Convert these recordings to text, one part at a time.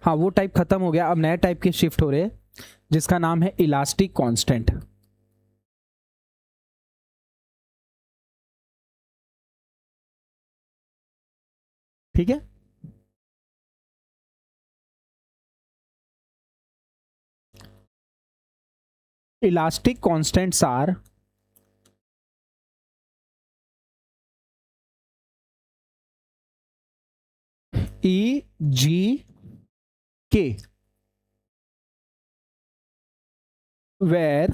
हाँ वो टाइप खत्म हो गया, अब नए टाइप के शिफ्ट हो रहे हैं जिसका नाम है इलास्टिक कांस्टेंट। ठीक है, elastic constants R E G के, where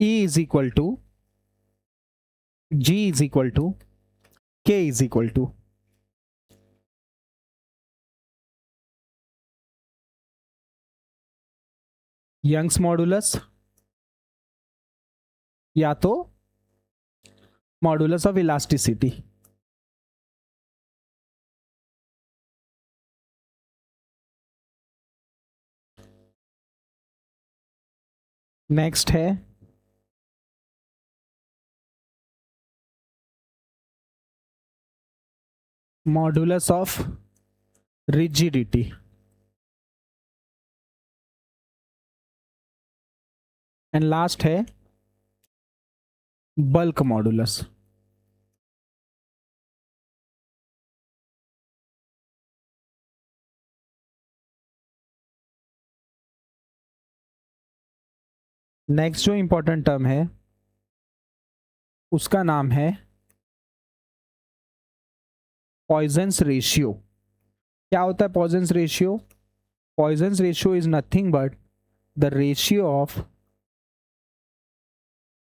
E is equal to G is equal to K is equal to Young's modulus या तो मॉडुलस ऑफ इलास्टिसिटी। नेक्स्ट है modulus of rigidity. And last है bulk modulus. Next जो important term है उसका नाम है पॉइजन्स रेशियो। क्या होता है Poisson's ratio? Poisson's ratio is nothing but the ratio of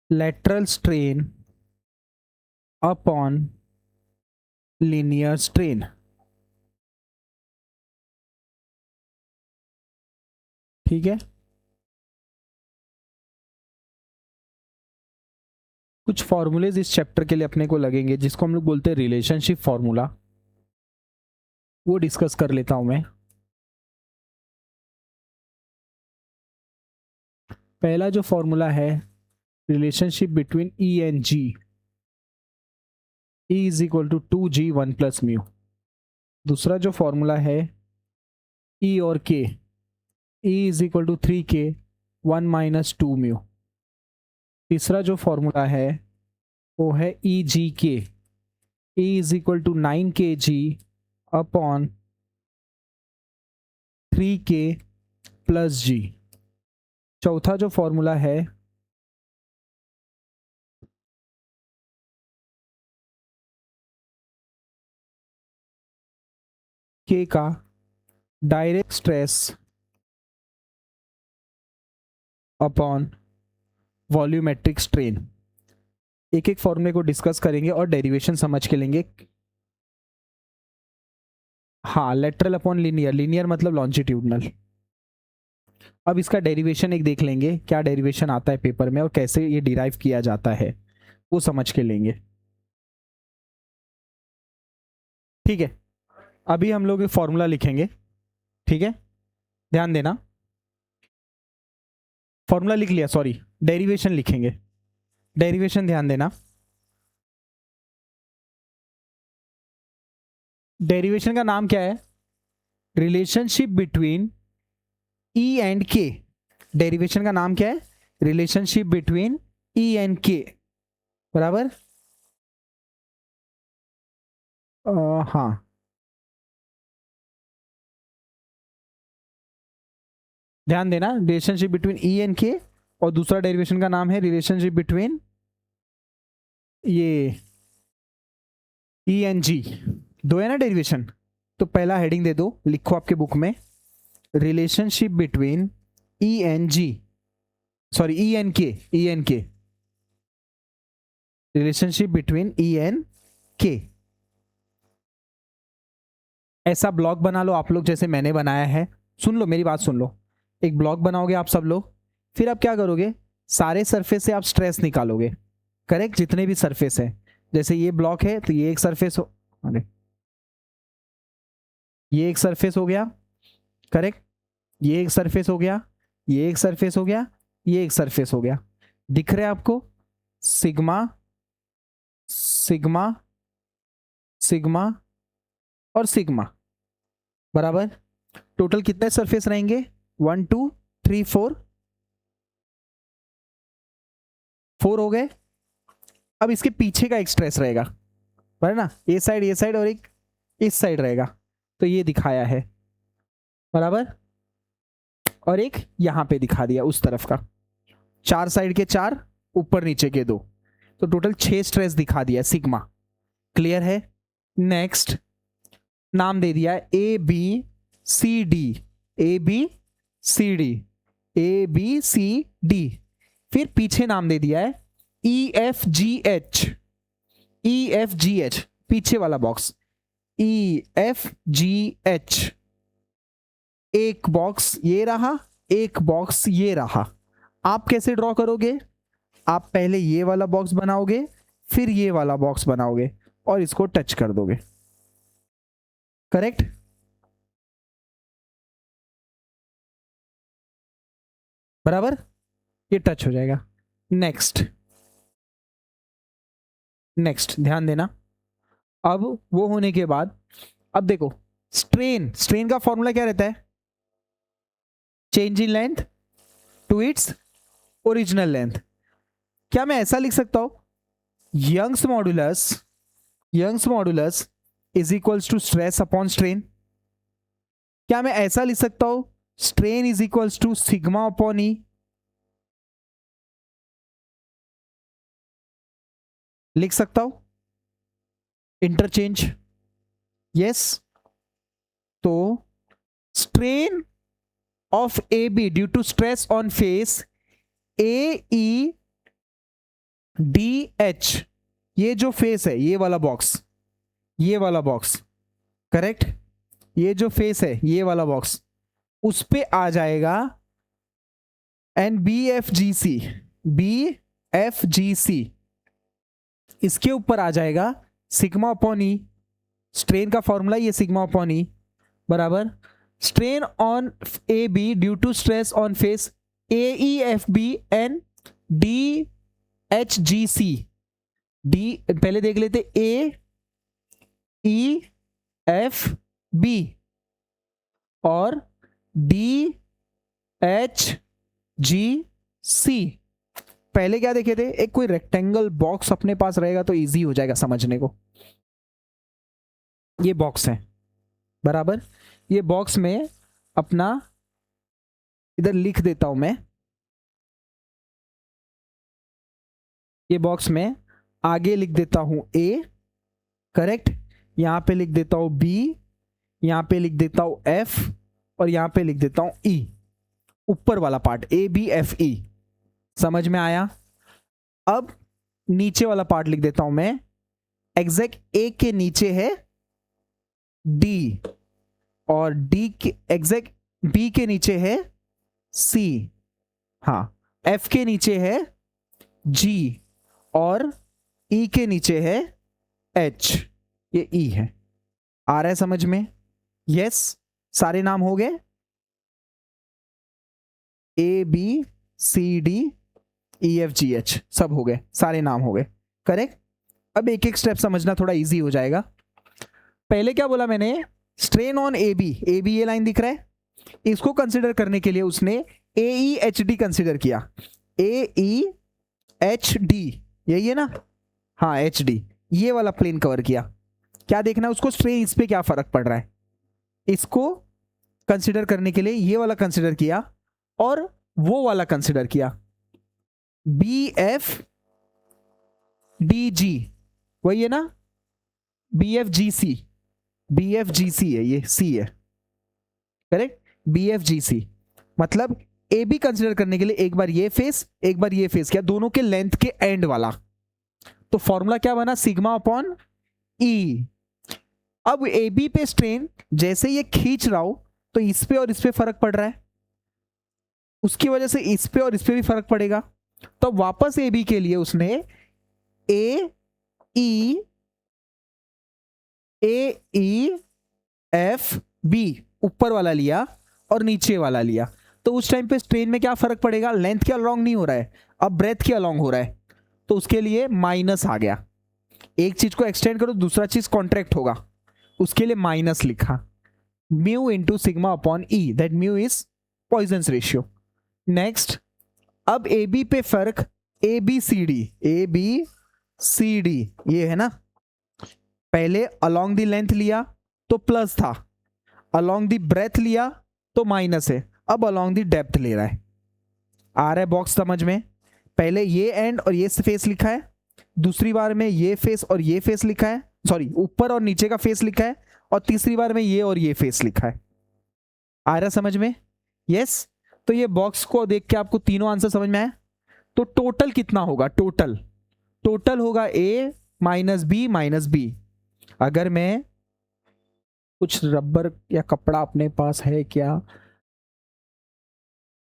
lateral strain upon linear strain। ठीक है, कुछ फॉर्मूलेज इस चैप्टर के लिए अपने को लगेंगे जिसको हम लोग बोलते हैं रिलेशनशिप फॉर्मूला, वो डिस्कस कर लेता हूं मैं। पहला जो फॉर्मूला है relationship between E and G, E is equal to 2g 1 plus mu. दूसरा जो फॉर्मूला है ई और K, E is equal to 3k 1 minus 2 mu. तीसरा जो फॉर्मूला है वो है E G K, E is equal to 9kg upon 3k plus G. चौथा जो फॉर्मूला है के का direct stress upon volumetric strain. एक एक फॉर्मूले को डिस्कस करेंगे और डेरिवेशन समझ के लेंगे। हाँ, लेटरल अपॉन लीनियर, लीनियर मतलब लॉन्जिट्यूडनल। अब इसका डेरिवेशन एक देख लेंगे, क्या डेरिवेशन आता है पेपर में और कैसे ये डिराइव किया जाता है वो समझ के लेंगे। ठीक है, अभी हम लोग फॉर्मूला लिखेंगे। ठीक है, ध्यान देना, फॉर्मूला लिख लिया, सॉरी डेरिवेशन लिखेंगे। डेरिवेशन ध्यान देना, डेरिवेशन का नाम क्या है? रिलेशनशिप बिटवीन ई एंड के। डेरिवेशन का नाम क्या है? रिलेशनशिप बिटवीन ई एंड के, बराबर। हाँ, ध्यान देना, रिलेशनशिप बिटवीन ई एंड के, और दूसरा डेरिवेशन का नाम है रिलेशनशिप बिटवीन ये ई एन जी। दो है ना डेरिवेशन, तो पहला हेडिंग दे दो, लिखो आपके बुक में relationship between E N G, sorry E N K, E N K, relationship between E N K. ऐसा ब्लॉग बना लो आप लोग जैसे मैंने बनाया है। सुन लो मेरी बात, सुन लो। एक ब्लॉग बनाओगे आप सब लोग, फिर आप क्या करोगे, सारे सरफेस से आप स्ट्रेस निकालोगे। करेक्ट, जितने भी सरफेस है, जैसे ये ब्लॉक है तो ये एक सरफेस हो, अरे ये एक सरफेस हो गया, करेक्ट, ये एक सरफेस हो गया, ये एक सरफेस हो गया, ये एक सरफेस हो गया। दिख रहा है आपको? सिग्मा सिग्मा सिग्मा और सिग्मा। बराबर। टोटल कितने सरफेस रहेंगे? 1 2 3 4 4 हो गए। अब इसके पीछे का एक स्ट्रेस रहेगा, बराबर ना, ये साइड और एक इस साइड रहेगा, तो ये दिखाया है, बराबर। और एक यहां पे दिखा दिया उस तरफ का, 4 साइड के 4, ऊपर नीचे के 2, तो टोटल 6 स्ट्रेस दिखा दिया सिग्मा। क्लियर है? नेक्स्ट नाम दे दिया A B C D, A B C D, A B C D. फिर पीछे नाम दे दिया है E F G H, E F G H, पीछे वाला box E F G H. एक बॉक्स ये रहा, एक बॉक्स ये रहा। आप कैसे ड्रॉ करोगे? आप पहले ये वाला बॉक्स बनाओगे, फिर ये वाला बॉक्स बनाओगे और इसको टच कर दोगे, करेक्ट? बराबर, ये टच हो जाएगा। नेक्स्ट, नेक्स्ट ध्यान देना। अब वो होने के बाद अब देखो, स्ट्रेन, स्ट्रेन का फॉर्मूला क्या रहता है? Change in length to its original length. क्या मैं ऐसा लिख सकता हूं, Young's modulus, Young's modulus is equals to stress upon strain? क्या मैं ऐसा लिख सकता हूं, strain is equals to sigma upon E? लिख सकता हूं इंटरचेंज, यस। तो strain of A B due to stress on face A E D H, ये जो फेस है, ये वाला बॉक्स, ये वाला बॉक्स, करेक्ट? ये जो फेस है, ये वाला बॉक्स, उस पे आ जाएगा N B F G C, B F G C, इसके ऊपर आ जाएगा सिग्मा अपॉन ई। स्ट्रेन का फॉर्मूला ये सिग्मा अपॉन ई, बराबर। Strain on A B due to stress on face A E F B N D H G C. D पहले देख लेते, ए ई एफ बी और D H G C. पहले क्या देखे थे? एक कोई रेक्टेंगल बॉक्स अपने पास रहेगा तो इजी हो जाएगा समझने को। ये बॉक्स है, बराबर। ये बॉक्स में अपना इधर लिख देता हूं मैं, ये बॉक्स में आगे लिख देता हूं ए, करेक्ट? यहां पे लिख देता हूं बी, यहां पे लिख देता हूं एफ और यहां पे लिख देता हूं ई, ऊपर वाला part A B F E. समझ में आया? अब नीचे वाला पार्ट लिख देता हूं मैं, एग्जैक्ट ए के नीचे है डी और डी के एग्जैक्ट बी के नीचे है सी, हाँ, एफ के नीचे है जी और ई के नीचे है एच, ये ई है। आ रहा है समझ में? यस, सारे नाम हो गए, A B C D E F G H, सब हो गए, सारे नाम हो गए, करेक्ट? अब एक एक स्टेप समझना थोड़ा इजी हो जाएगा। पहले क्या बोला मैंने? Strain on A B, A B ये लाइन दिख रहा है, इसको कंसिडर करने के लिए उसने A E H D consider किया। ए ई एच डी यही है ना, हाँ एच डी, ये वाला प्लेन कवर किया। क्या देखना है उसको? स्ट्रेन इस पे क्या फर्क पड़ रहा है, इसको कंसिडर करने के लिए ये वाला कंसिडर किया और वो वाला कंसिडर किया, बी एफ डी जी, वही है ना, B F G C, B F G सी है, ये सी है, करेक्ट? बी एफ जी सी मतलब ए बी कंसिडर करने के लिए एक बार ये फेस, एक बार ये फेस, क्या दोनों के लेंथ के एंड वाला। तो फॉर्मूला क्या बना? सिग्मा अपॉन ई। अब ए बी पे स्ट्रेन जैसे ये खींच रहा हो तो इस पे और इस पे फर्क पड़ रहा है, उसकी वजह से इस पे और इस पे भी फर्क पड़ेगा। तो वापस ए बी के लिए उसने ए ई एफ बी ऊपर वाला लिया और नीचे वाला लिया। तो उस टाइम पे स्ट्रेन में क्या फर्क पड़ेगा? लेंथ के अलोंग नहीं हो रहा है, अब ब्रेथ के अलोंग हो रहा है, तो उसके लिए माइनस आ गया। एक चीज को एक्सटेंड करो दूसरा चीज कॉन्ट्रैक्ट होगा, उसके लिए माइनस लिखा। Mu into sigma upon E, that mu is Poisson's ratio. Next, अब ए बी पे फर्क, A B C D, A B C D ये है ना, पहले अलोंग द लेंथ लिया तो प्लस था, अलोंग द ब्रेथ लिया तो माइनस है, अब अलोंग द डेप्थ ले रहा है। आ रहा है बॉक्स समझ में? पहले ये एंड और ये फेस लिखा है, दूसरी बार में ये फेस और ये फेस लिखा है, सॉरी ऊपर और नीचे का फेस लिखा है, और तीसरी बार में ये और ये फेस लिखा है। आ रहा समझ में? यस। तो ये बॉक्स को देख के आपको तीनों आंसर समझ में आए? तो टोटल कितना होगा? टोटल होगा ए माइनस बी माइनस बी। अगर मैं कुछ रबर या कपड़ा अपने पास है क्या,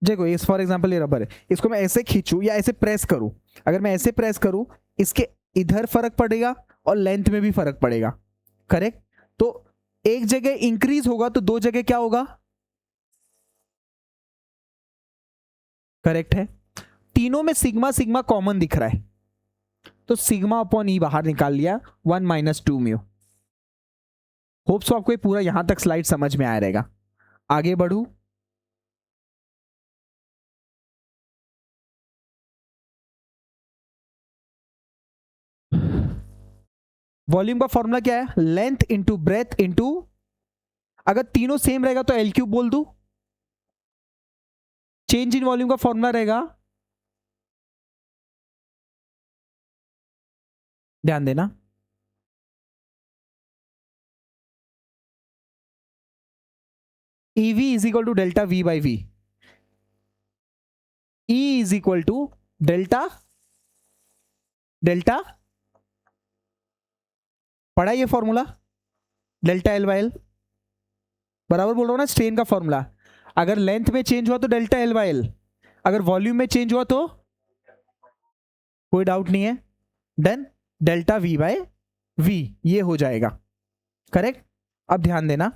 देखो इस फॉर एग्जांपल ये रबर है, इसको मैं ऐसे खींचूं या ऐसे प्रेस करूं, अगर मैं ऐसे प्रेस करूं इसके इधर फर्क पड़ेगा और लेंथ में भी फर्क पड़ेगा, करेक्ट? तो एक जगह इंक्रीज होगा तो दो जगह क्या होगा? करेक्ट है। तीनों में सिग्मा सिग्मा कॉमन दिख रहा है, तो सिग्मा अपॉन ई बाहर निकाल लिया, 1 माइनस 2 म्यू। होप्स आपको ये पूरा यहां तक स्लाइड समझ में आया रहेगा। आगे बढ़ू, वॉल्यूम का फॉर्मूला क्या है? लेंथ इंटू ब्रेथ इंटू, अगर तीनों सेम रहेगा तो एल क्यूब बोल दू। चेंज इन वॉल्यूम का फॉर्मूला रहेगा, ध्यान देना, EV is equal to delta V by V, E is equal to delta delta, पढ़ा ये formula, delta L by L, बराबर बोल रहा हूं ना, स्ट्रेन का फॉर्मूला। अगर लेंथ में चेंज हुआ तो डेल्टा L बाई L, अगर वॉल्यूम में चेंज हुआ तो कोई डाउट नहीं है, then delta V by V ये हो जाएगा, करेक्ट? अब ध्यान देना,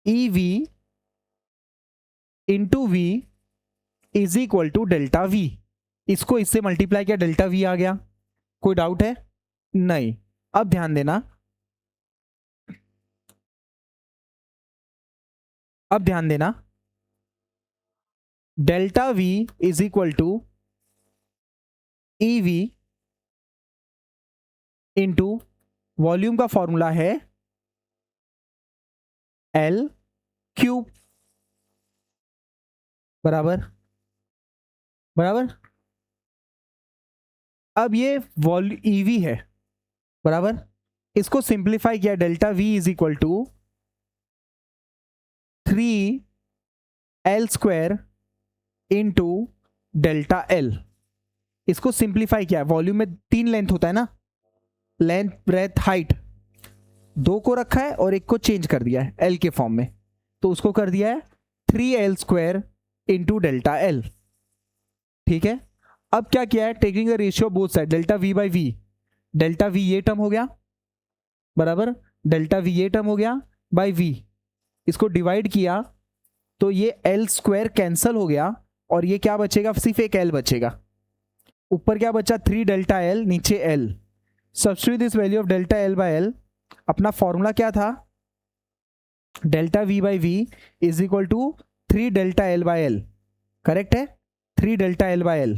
EV into V is equal to delta V, इसको इससे मल्टीप्लाई किया, डेल्टा V आ गया। कोई डाउट है? नहीं। अब ध्यान देना, अब ध्यान देना, delta V is equal to EV into volume का फॉर्मूला है L क्यूब, बराबर बराबर। अब ये EV है, बराबर, इसको सिंप्लीफाई किया, delta V is equal to 3L square into delta L, इसको सिंप्लीफाई किया, वॉल्यूम में 3 लेंथ होता है ना, लेंथ ब्रेथ हाइट, 2 को रखा है और एक को चेंज कर दिया है L के फॉर्म में, तो उसको कर दिया है 3L square into delta L। ठीक है, अब क्या किया है, taking the ratio both side, delta V by V, delta V ये टर्म हो गया, बराबर, डेल्टा V ये टर्म हो गया बाई V, इसको डिवाइड किया तो ये L स्क्वायर कैंसल हो गया और ये क्या बचेगा, सिर्फ एक L बचेगा, ऊपर क्या बचा, 3 डेल्टा L, नीचे L। Substitute this value of delta L by L, अपना फॉर्मूला क्या था, delta V by V is equal to 3 delta L by L, correct है, 3 delta L by L,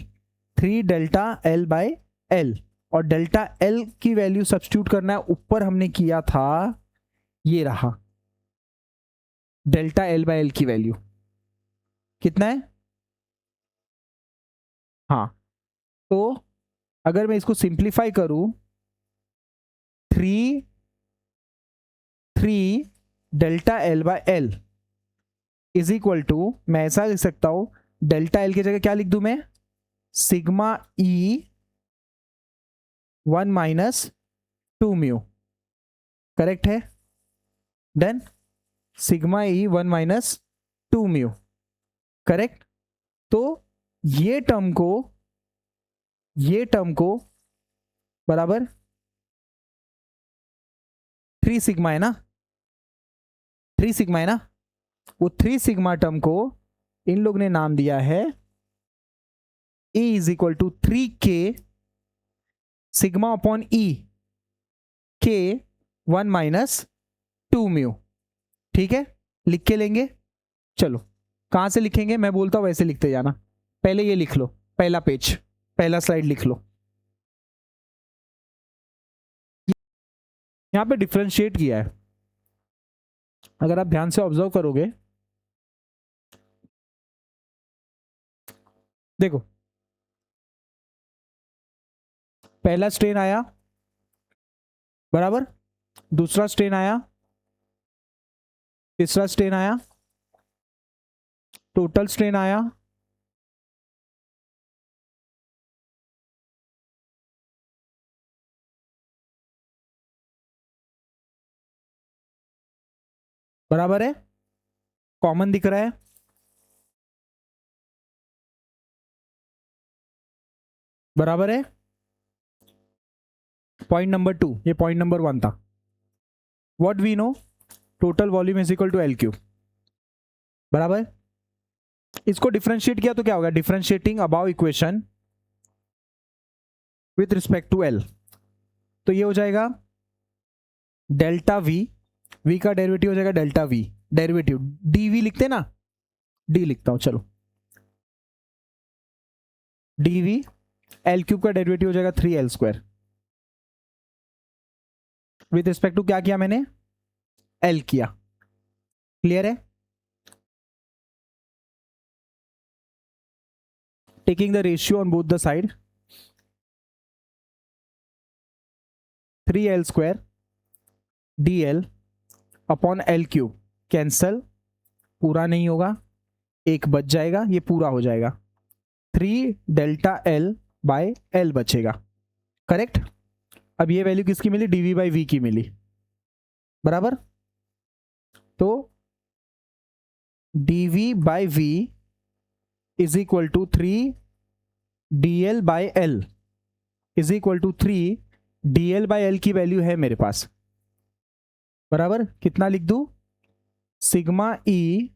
3 delta L by L, और delta L की value substitute करना है, ऊपर हमने किया था ये रहा, डेल्टा L बाई L की वैल्यू कितना है, हाँ, तो अगर मैं इसको सिंप्लीफाई करूं, 3 delta L by L is equal to, मैं ऐसा लिख सकता हूं, डेल्टा L की जगह क्या लिख दूं मैं, sigma E 1 minus 2 mu, correct है, then sigma E 1 minus 2 mu, correct. तो ये टर्म को बराबर 3 सिग्मा है ना, 3 सिग्मा है ना, वो 3 सिग्मा टर्म को इन लोग ने नाम दिया है E is equal to 3K sigma upon E, के 1 माइनस 2 म्यू। ठीक है, लिख के लेंगे। चलो कहाँ से लिखेंगे, मैं बोलता हूँ वैसे लिखते जाना। पहले ये लिख लो, पहला पेज, पहला स्लाइड लिख लो। यहाँ पे डिफरेंशिएट किया है, अगर आप ध्यान से ऑब्जर्व करोगे, देखो पहला स्ट्रेन आया बराबर, दूसरा स्ट्रेन आया, तीसरा स्ट्रेन आया, टोटल स्ट्रेन आया, बराबर है, कॉमन दिख रहा है, बराबर है। पॉइंट नंबर 2, ये पॉइंट नंबर 1 था। What we know, total volume is equal to L cube, बराबर। इसको डिफरेंशिएट किया तो क्या होगा, differentiating above equation with respect to L, तो ये हो जाएगा डेल्टा वी, वी का डेरिवेटिव हो जाएगा डेल्टा वी, डेरिवेटिव डीवी लिखते ना, डी लिखता हूं चलो, डीवी, एल क्यूब का डेरिवेटिव हो जाएगा 3 L square, with respect to क्या किया मैंने, एल किया। क्लियर है। Taking the ratio on both the side, 3 L square D L upon L cube, cancel, पूरा नहीं होगा, एक बच जाएगा, ये पूरा हो जाएगा, 3 डेल्टा एल बाय एल बचेगा। करेक्ट। अब ये वैल्यू किसकी मिली, डीवी बाई वी की मिली, बराबर। तो dV by V is equal to 3 dL by L is equal to 3 dL by L की वैल्यू है मेरे पास, बराबर। कितना लिख दूं, sigma E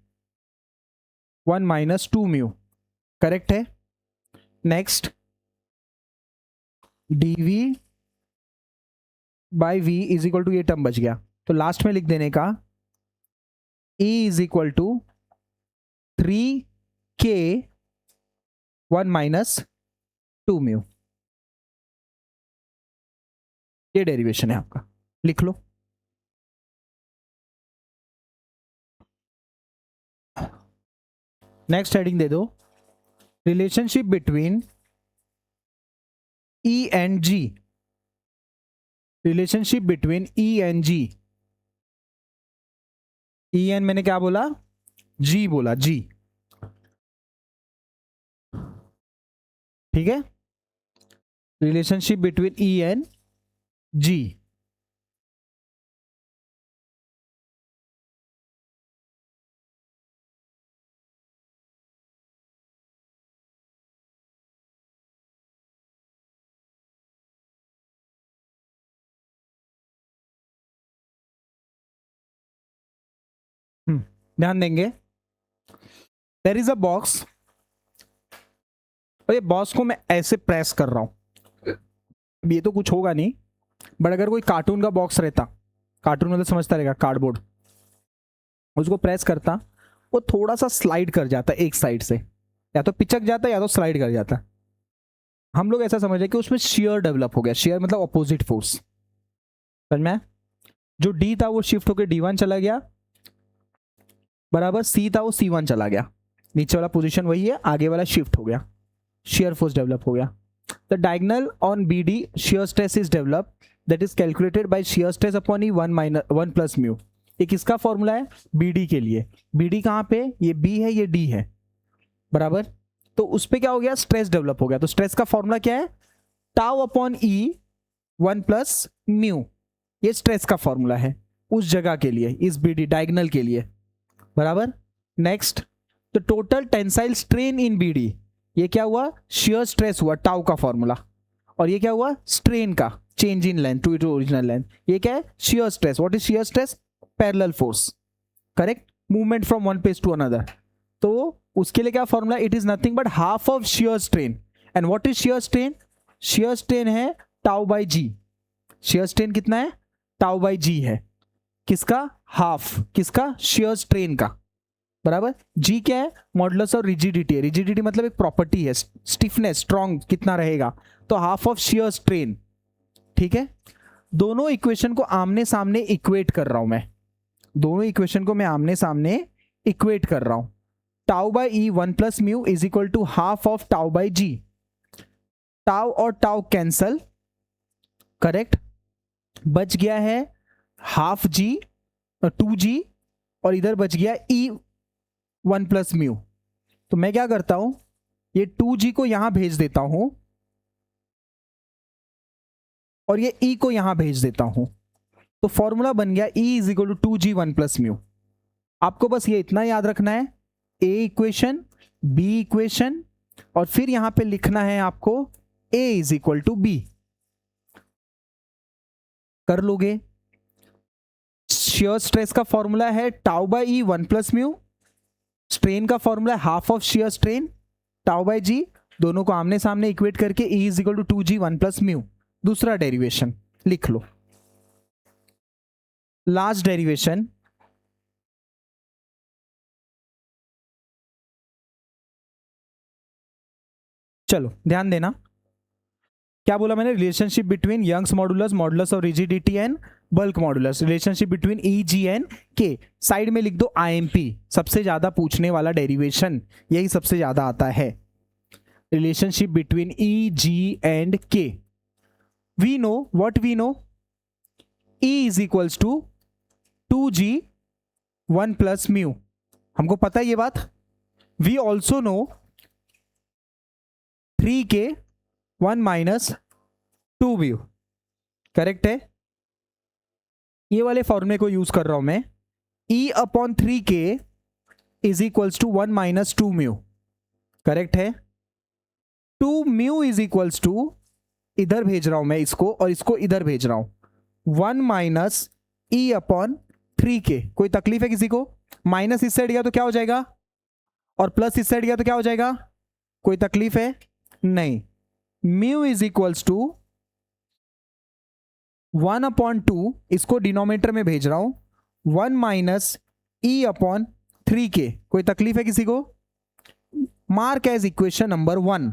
1 minus 2 mu, correct है। Next dV by V is equal to, ये टर्म बच गया, तो लास्ट में लिख देने का E is equal to 3K 1 minus 2 mu, ये डेरिवेशन है आपका, लिख लो। नेक्स्ट हेडिंग दे दो, relationship between E and G, relationship between E and G, E and मैंने क्या बोला, G बोला, G, ठीक है। Relationship between E and G, ध्यान देंगे। देयर इज अ बॉक्स, और ये बॉक्स को मैं ऐसे प्रेस कर रहा हूं, ये तो कुछ होगा नहीं, बट अगर कोई कार्टून का बॉक्स रहता, कार्टून मतलब समझता रहेगा, कार्डबोर्ड, उसको प्रेस करता, वो थोड़ा सा स्लाइड कर जाता एक साइड से, या तो पिचक जाता या तो स्लाइड कर जाता। हम लोग ऐसा समझ रहे कि उसमें शेयर डेवलप हो गया, शेयर मतलब अपोजिट फोर्स, समझ में। जो डी था वो शिफ्ट होकर D1 चला गया, बराबर, सी था वो C1 चला गया, नीचे वाला पोजीशन वही है, आगे वाला शिफ्ट हो गया, शेयर फोर्स डेवलप हो गया। The diagonal on BD shear stress is developed that is calculated by shear stress upon E 1 plus mu। ये किसका फॉर्मूला है, BD के लिए। BD कहाँ पे, ये B है, ये D है, बराबर। तो उस पे क्या हो गया, स्ट्रेस डेवलप हो गया। तो स्ट्रेस का फॉर्मूला क्या है, tau upon E 1 plus mu, ये स्ट्रेस का फॉर्मूला है उस जगह के लिए, इस BD डायगोनल के लिए, बराबर। नेक्स्ट, तो total tensile strain in BD, ये क्या हुआ, शियर स्ट्रेस हुआ, टाउ का फॉर्मूला, और ये क्या हुआ, स्ट्रेन का change in length to it original length, ये क्या है, shear stress. What is shear stress, parallel force, correct, movement from one place to another. तो उसके लिए क्या formula, it is nothing but half of shear strain. And what is shear strain, shear strain है tau by G, shear strain कितना है, tau by जी है, किसका, half, किसका, शियर स्ट्रेन का, बराबर। जी क्या है, मॉडुलस और रिजिडिटी है, रिजिडिटी मतलब एक प्रॉपर्टी है, स्टिफनेस, स्ट्रॉन्ग कितना रहेगा, तो हाफ ऑफ शियर स्ट्रेन, ठीक है। दोनों इक्वेशन को आमने सामने इक्वेट कर रहा हूं मैं, दोनों इक्वेशन को मैं आमने सामने इक्वेट कर रहा हूं। Tau by E 1 + mu is equal to half of tau by G, tau और टाउ कैंसल, करेक्ट, बच गया है हाफ जी, 2g, और इधर बच गया ई 1 + म्यू। तो मैं क्या करता हूं, ये 2g को यहां भेज देता हूं और ये e को यहां भेज देता हूं, तो फॉर्मूला बन गया E is equal to 2g 1 + mu. आपको बस ये इतना याद रखना है, A इक्वेशन, B इक्वेशन, और फिर यहां पे लिखना है आपको A is equal to B। कर लोगे। शियर स्ट्रेस का फॉर्मूला है tau by E 1 + mu, strain का फॉर्मूला है half of shear strain, tau by G, दोनों को आमने सामने इक्वेट करके E is equal to 2g 1 + mu. दूसरा डेरिवेशन लिख लो, लास्ट डेरिवेशन, चलो ध्यान देना क्या बोला मैंने, relationship between Young's modulus, modulus of rigidity and bulk modulus, relationship between E G and K. Side में लिख दो आईएमपी, सबसे ज्यादा पूछने वाला डेरिवेशन यही सबसे ज्यादा आता है, relationship between E G and K. We know what we know, E is equals to 2g 1 + mu, हमको पता है ये बात। We also know 3k 1 - 2 mu, correct है। ये वाले फॉर्मूले को यूज कर रहा हूं मैं, E/3k is equals to 1 - 2 mu, correct है। 2 म्यू इज इक्वल्स टू, इधर भेज रहा हूं मैं इसको और इसको इधर भेज रहा हूं, 1 - E/3k। कोई तकलीफ है किसी को, माइनस इस साइड गया तो क्या हो जाएगा, और प्लस इस साइड गया तो क्या हो जाएगा, कोई तकलीफ है नहीं। म्यू इज इक्वल्स टू 1/2, इसको डिनोमिनेटर में भेज रहा हूं, 1 - E/3k। कोई तकलीफ है किसी को, मार्क एज इक्वेशन नंबर 1,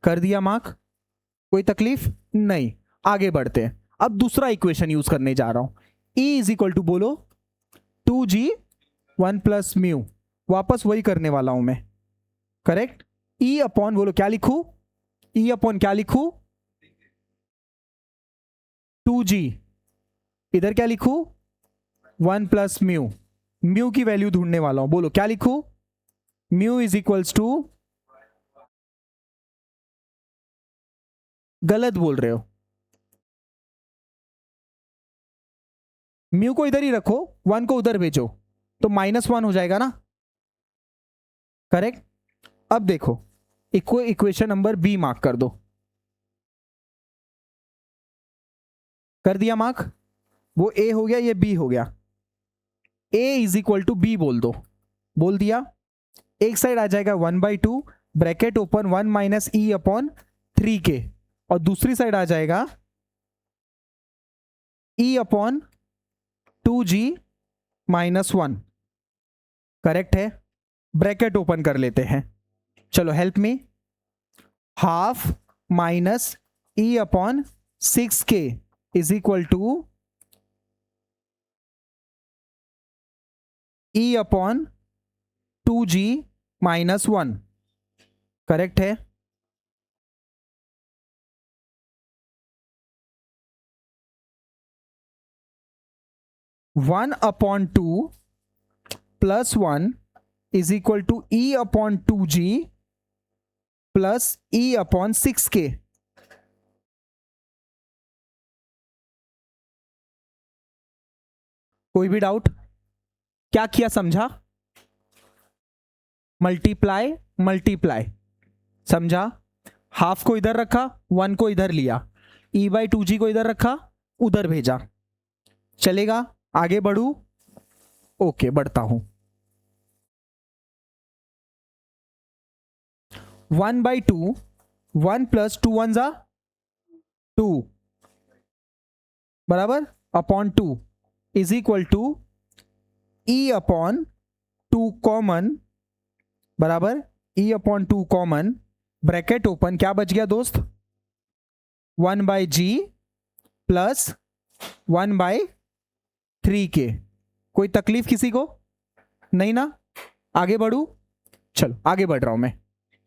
कर दिया मार्क, कोई तकलीफ नहीं। आगे बढ़ते हैं, अब दूसरा इक्वेशन यूज करने जा रहा हूं, E इज इक्वल टू बोलो 2g 1 + म्यू, वापस वही करने वाला हूं मैं, करेक्ट। E अपॉन बोलो क्या लिखूं, E अपॉन क्या लिखूं, 2g, इधर क्या लिखूं 1 + म्यू, म्यू की वैल्यू ढूंढने वाला हूं, बोलो क्या लिखूं, म्यू इज इक्वल्स टू, गलत बोल रहे हो, म्यू को इधर ही रखो, 1 को उधर भेजो तो -1 हो जाएगा ना, करेक्ट। अब देखो इक्वेशन नंबर बी मार्क कर दो, कर दिया मार्क, वो ए हो गया ये बी हो गया, ए इज इक्वल टू बी बोल दो, बोल दिया। एक साइड आ जाएगा 1/2 ब्रैकेट ओपन 1 - E/3k, और दूसरी साइड आ जाएगा E/2g -1, करेक्ट है। ब्रैकेट ओपन कर लेते हैं, चलो help me, half minus E/6k is equal to E/2g -1, correct है। One upon 2 + 1 is equal to E/2g + E/6k। कोई भी डाउट, क्या किया समझा, मल्टीप्लाई मल्टीप्लाई, समझा। हाफ को इधर रखा, 1 को इधर लिया, E/2g को इधर रखा, उधर भेजा, चलेगा। आगे बढ़ू, ओके बढ़ता हूं। 1/2, 1 + 2 1 = 2, बराबर, upon 2 is equal to E upon 2 common, बराबर E upon 2 common, bracket open, क्या बच गया दोस्त, 1/g प्लस 1/3k। कोई तकलीफ किसी को नहीं ना? आगे बढ़ू, चलो आगे बढ़ रहा हूं मैं,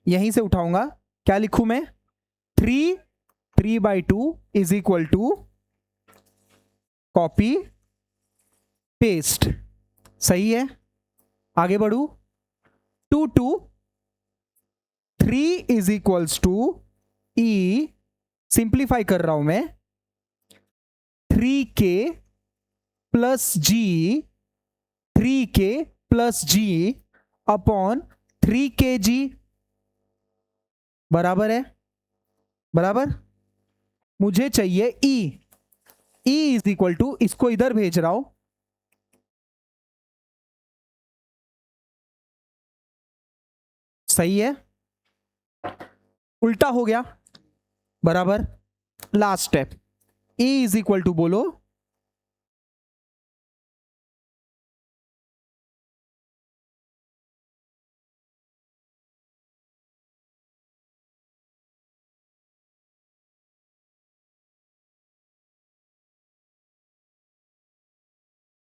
यहीं से उठाऊंगा, क्या लिखूं मैं, 3/2 is equal to copy paste, सही है। आगे बढ़ू, 3 is equals to E, simplify कर रहा हूं मैं, 3k प्लस जी अपॉन 3kg, बराबर है, बराबर। मुझे चाहिए ई इज इक्वल टू, इसको इधर भेज रहा हूं, सही है, उल्टा हो गया, बराबर। Last step, E is equal to बोलो,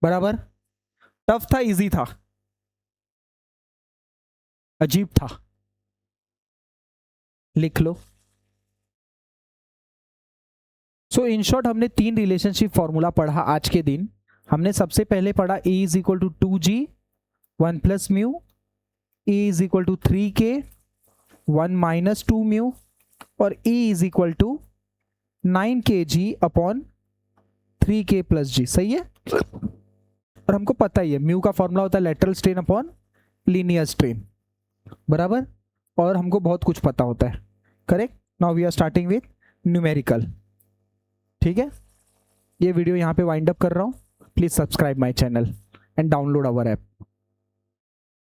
बराबर। टफ था, इजी था, अजीब था, लिख लो। सो इन शॉर्ट हमने 3 रिलेशनशिप फॉर्मूला पढ़ा आज के दिन। हमने सबसे पहले पढ़ा E is equal to 2g 1 plus mu, E is equal to 3k 1 minus 2 mu, और E is equal to 9kg upon 3k plus G, सही है। और हमको पता ही है म्यू का फॉर्मूला होता है lateral strain upon linear strain, बराबर। और हमको बहुत कुछ पता होता है, correct. Now we are starting with numerical, ठीक है। ये वीडियो यहाँ पे वाइंड अप कर रहा हूँ। Please subscribe my channel and download our app.